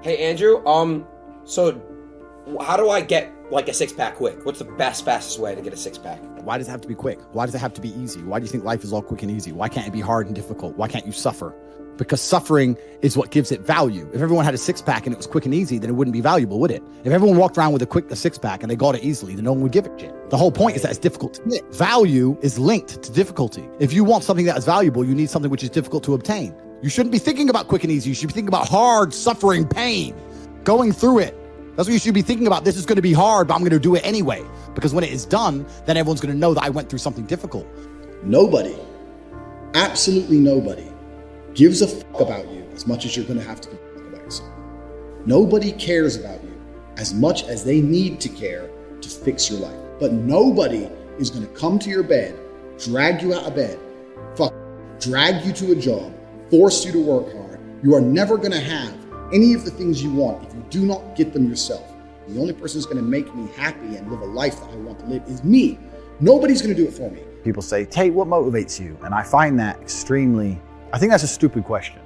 Hey Andrew, so how do I get like a six-pack quick? What's the fastest way to get a six-pack? Why does it have to be quick? Why does it have to be easy? Why do you think life is all quick and easy? Why can't it be hard and difficult? Why can't you suffer? Because suffering is what gives it value. If everyone had a six-pack and it was quick and easy, then it wouldn't be valuable, would it? If everyone walked around with a six-pack and they got it easily, then no one would give a shit. The whole point is that it's difficult to get. Value is linked to difficulty. If you want something that is valuable, you need something which is difficult to obtain. You shouldn't be thinking about quick and easy. You should be thinking about hard, suffering, pain, going through it. That's what you should be thinking about. This is going to be hard, but I'm going to do it anyway. Because when it is done, then everyone's going to know that I went through something difficult. Nobody, absolutely nobody, gives a fuck about you as much as you're going to have to give a fuck about yourself. Nobody cares about you as much as they need to care to fix your life. But nobody is going to come to your bed, drag you out of bed, drag you to a job, force you to work hard. You are never going to have any of the things you want if you do not get them yourself. The only person who's going to make me happy and live a life that I want to live is me. Nobody's going to do it for me. People say, Tate, what motivates you? And I find that I think that's a stupid question.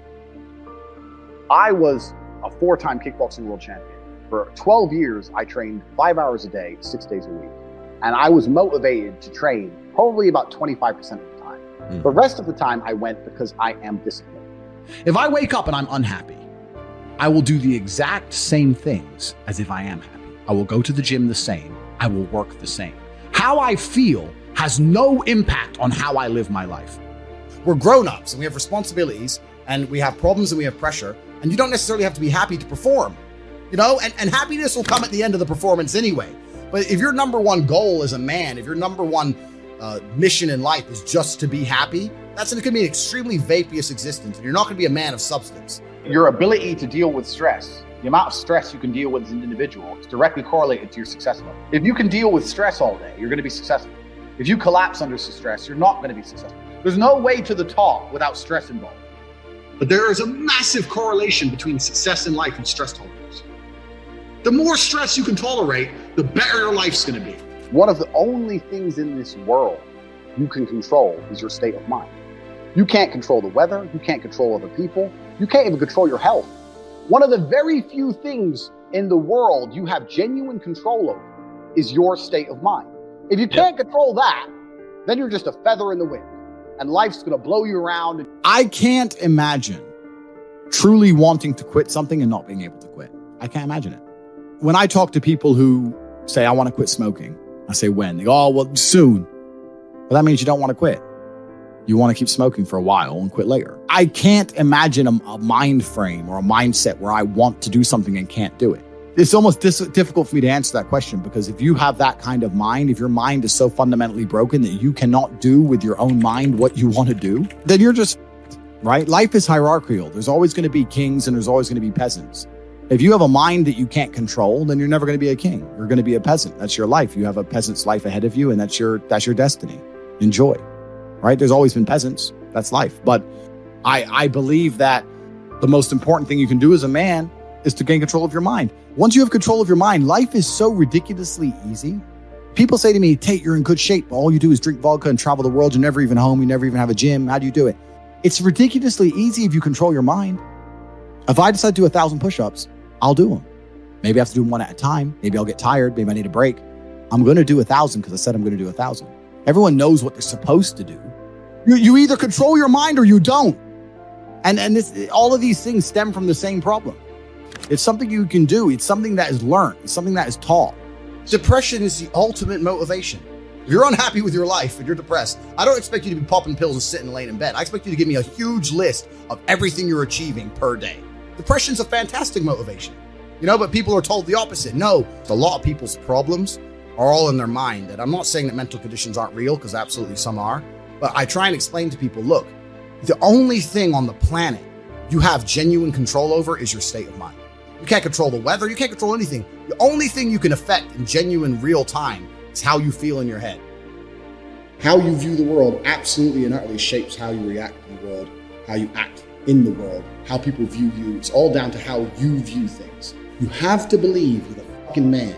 I was a 4-time kickboxing world champion. For 12 years, I trained 5 hours a day, 6 days a week. And I was motivated to train probably about 25% of the time. The rest of the time I went because I am disciplined. If I wake up and I'm unhappy, I will do the exact same things as if I am happy. I will go to the gym the same. I will work the same. How I feel has no impact on how I live my life. We're grown-ups and we have responsibilities and we have problems and we have pressure, and you don't necessarily have to be happy to perform, and happiness will come at the end of the performance anyway. But if your number one goal as a man, if your number one mission in life is just to be happy, that's going to be an extremely vaporous existence, and you're not going to be a man of substance. Your ability to deal with stress, the amount of stress you can deal with as an individual, is directly correlated to your success level. If you can deal with stress all day, you're going to be successful. If you collapse under stress, you're not going to be successful. There's no way to the top without stress involved. But there is a massive correlation between success in life and stress tolerance. The more stress you can tolerate, the better your life's going to be. One of the only things in this world you can control is your state of mind. You can't control the weather. You can't control other people. You can't even control your health. One of the very few things in the world you have genuine control over is your state of mind. If you can't control that, then you're just a feather in the wind and life's going to blow you around. I can't imagine truly wanting to quit something and not being able to quit. I can't imagine it. When I talk to people who say, I want to quit smoking, I say, when? They go, oh, well, soon. Well, that means you don't want to quit. You want to keep smoking for a while and quit later. I can't imagine a mind frame or a mindset where I want to do something and can't do it. It's almost difficult for me to answer that question, because if you have that kind of mind, if your mind is so fundamentally broken that you cannot do with your own mind what you want to do, then you're just, right? Life is hierarchical. There's always going to be kings and there's always going to be peasants. If you have a mind that you can't control, then you're never going to be a king. You're going to be a peasant. That's your life. You have a peasant's life ahead of you, and that's your destiny. Enjoy. Right? There's always been peasants. That's life. But I believe that the most important thing you can do as a man is to gain control of your mind. Once you have control of your mind, life is so ridiculously easy. People say to me, Tate, you're in good shape. All you do is drink vodka and travel the world. You're never even home. You never even have a gym. How do you do it? It's ridiculously easy if you control your mind. If I decide to do 1,000 push-ups, I'll do them. Maybe I have to do them one at a time. Maybe I'll get tired. Maybe I need a break. I'm going to do 1,000 because I said I'm going to do 1,000. Everyone knows what they're supposed to do. You either control your mind or you don't. And all of these things stem from the same problem. It's something you can do. It's something that is learned. It's something that is taught. Depression is the ultimate motivation. If you're unhappy with your life and you're depressed, I don't expect you to be popping pills and sitting and laying in bed. I expect you to give me a huge list of everything you're achieving per day. Depression's a fantastic motivation, but people are told the opposite. No, a lot of people's problems are all in their mind. And I'm not saying that mental conditions aren't real, because absolutely some are. But I try and explain to people, look, the only thing on the planet you have genuine control over is your state of mind. You can't control the weather. You can't control anything. The only thing you can affect in genuine real time is how you feel in your head. How you view the world absolutely and utterly shapes how you react to the world, how you act in the world, how people view you. It's all down to how you view things. You have to believe you're the fucking man,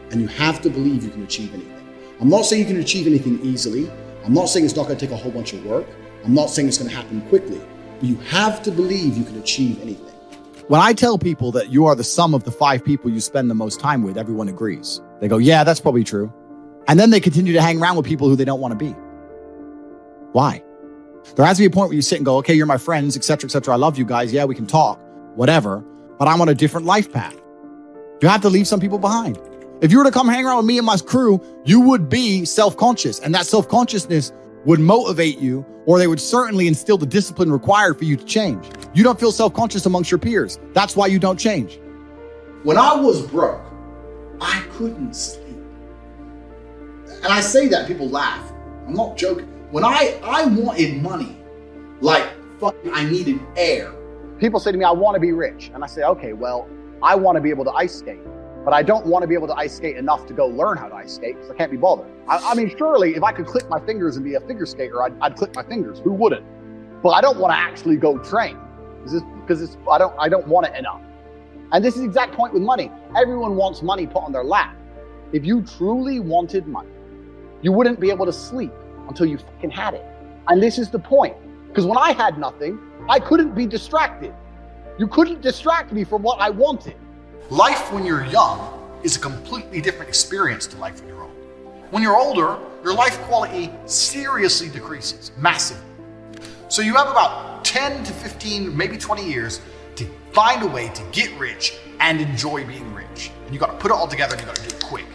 and you have to believe you can achieve anything. I'm not saying you can achieve anything easily. I'm not saying it's not going to take a whole bunch of work. I'm not saying it's going to happen quickly, but you have to believe you can achieve anything. When I tell people that you are the sum of the 5 people you spend the most time with, everyone agrees. They go, yeah, that's probably true. And then they continue to hang around with people who they don't want to be. Why? There has to be a point where you sit and go, okay, you're my friends, et cetera, et cetera. I love you guys. Yeah, we can talk, whatever. But I'm on a different life path. You have to leave some people behind. If you were to come hang around with me and my crew, you would be self-conscious. And that self-consciousness would motivate you, or they would certainly instill the discipline required for you to change. You don't feel self-conscious amongst your peers. That's why you don't change. When I was broke, I couldn't sleep. And I say that, people laugh. I'm not joking. When I wanted money, like fucking I needed air. People say to me, I want to be rich. And I say, okay, well, I want to be able to ice skate, but I don't want to be able to ice skate enough to go learn how to ice skate because I can't be bothered. I mean, surely if I could click my fingers and be a figure skater, I'd click my fingers. Who wouldn't? But I don't want to actually go train because I don't want it enough. And this is the exact point with money. Everyone wants money put on their lap. If you truly wanted money, you wouldn't be able to sleep until you fucking had it. And this is the point. Because when I had nothing, I couldn't be distracted. You couldn't distract me from what I wanted. Life when you're young is a completely different experience to life when you're old. When you're older, your life quality seriously decreases, massively. So you have about 10 to 15, maybe 20 years to find a way to get rich and enjoy being rich. And you got to put it all together and you got to do it quick.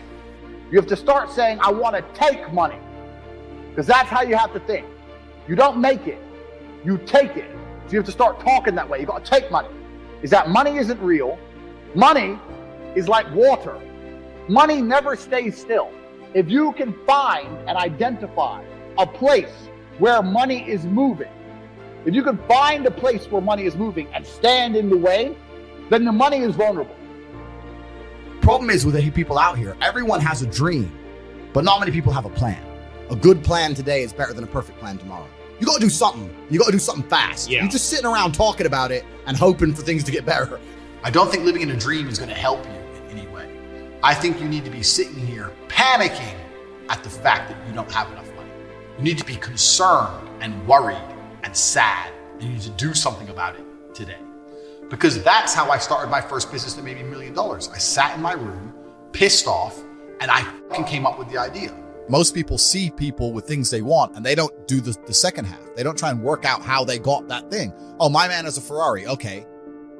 You have to start saying, I want to take money. Because that's how you have to think. You don't make it, you take it. So you have to start talking that way. You got to take money. Is that money isn't real. Money is like water. Money never stays still. If you can find and identify a place where money is moving, if you can find a place where money is moving and stand in the way, then the money is vulnerable. Problem is with the people out here, everyone has a dream, but not many people have a plan. A good plan today is better than a perfect plan tomorrow. You got to do something. You got to do something fast. Yeah. You're just sitting around talking about it and hoping for things to get better. I don't think living in a dream is going to help you in any way. I think you need to be sitting here panicking at the fact that you don't have enough money. You need to be concerned and worried and sad, and you need to do something about it today. Because that's how I started my first business that made me $1 million. I sat in my room, pissed off, and I fucking came up with the idea. Most people see people with things they want and they don't do the second half. They don't try and work out how they got that thing. Oh, my man has a Ferrari. Okay.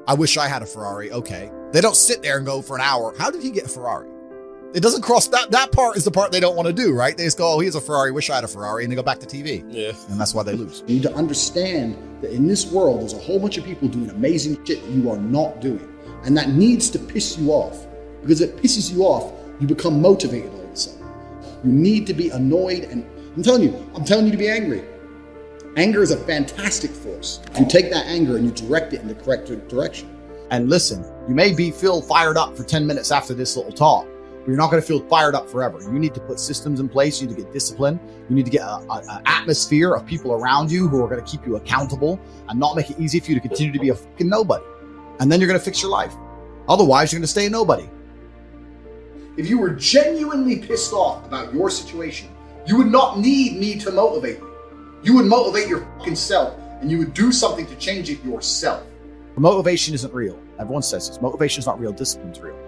I wish I had a Ferrari. Okay. They don't sit there and go for an hour. How did he get a Ferrari? It doesn't cross that part is the part they don't want to do, right? They just go, oh, he has a Ferrari. Wish I had a Ferrari. And they go back to TV. Yeah. And that's why they lose. You need to understand that in this world, there's a whole bunch of people doing amazing shit that you are not doing. And that needs to piss you off. Because if it pisses you off, you become motivated all of a sudden. You need to be annoyed, and I'm telling you to be angry. Anger is a fantastic force. You take that anger and you direct it in the correct direction. And listen, you may feel fired up for 10 minutes after this little talk, but you're not going to feel fired up forever. You need to put systems in place. You need to get discipline. You need to get an atmosphere of people around you who are going to keep you accountable and not make it easy for you to continue to be a fucking nobody. And then you're going to fix your life. Otherwise, you're going to stay a nobody. If you were genuinely pissed off about your situation, you would not need me to motivate you. You would motivate your fucking self, and you would do something to change it yourself. Motivation isn't real. Everyone says this. Motivation is not real. Discipline's real.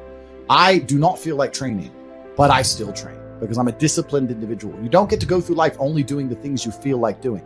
I do not feel like training, but I still train because I'm a disciplined individual. You don't get to go through life only doing the things you feel like doing.